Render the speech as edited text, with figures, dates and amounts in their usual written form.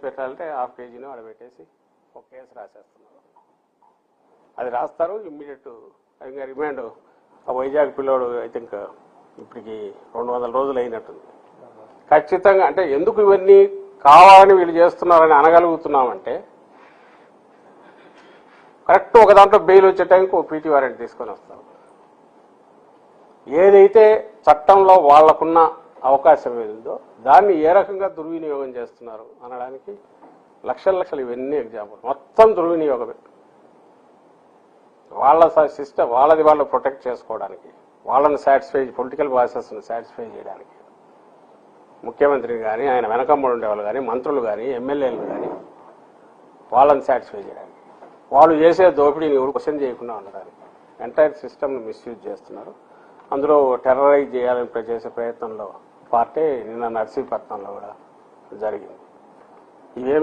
పెట్టాలంటే హాఫ్ కేజీనో ఆడబెట్టేసి ఒక కేసు రాసేస్తున్నారు. అది రాస్తారు ఇమ్మీడియట్ ఇంకా రిమాండ్. ఆ వైజాగ్ పిల్లోడు ఐ థింక్ ఇప్పటికి 200 రోజులు అయినట్టుంది. ఖచ్చితంగా అంటే ఎందుకు ఇవన్నీ కావాలని వీళ్ళు చేస్తున్నారని అనగలుగుతున్నామంటే కరెక్ట్ ఒక దాంట్లో బెయిల్ వచ్చే టైంకి ఒక పీటీ వారెంట్ తీసుకొని వస్తారు. ఏదైతే చట్టంలో వాళ్లకున్న అవకాశం ఏదో దాన్ని ఏ రకంగా దుర్వినియోగం చేస్తున్నారు అనడానికి లక్షలు ఇవన్నీ ఎగ్జాంపుల్. మొత్తం దుర్వినియోగమే. వాళ్ళ సిస్టమ్ వాళ్ళది వాళ్ళు ప్రొటెక్ట్ చేసుకోవడానికి, వాళ్ళని సాటిస్ఫై పొలిటికల్ ప్రాసెస్ని సాటిస్ఫై చేయడానికి ముఖ్యమంత్రిని కానీ ఆయన వెనకమ్మడు ఉండేవాళ్ళు కానీ మంత్రులు కానీ ఎమ్మెల్యేలు కానీ వాళ్ళని సాటిస్ఫై చేయడానికి, వాళ్ళు చేసే దోపిడీని ఎవరు క్వశ్చన్ చేయకుండా ఉండడానికి ఎంటైర్ సిస్టమ్ని మిస్యూజ్ చేస్తున్నారు. అందులో టెర్రరైజ్ చేయాలని చేసే ప్రయత్నంలో పార్టీ నిన్న నర్సీపట్నంలో కూడా జరిగింది. ఇవేమి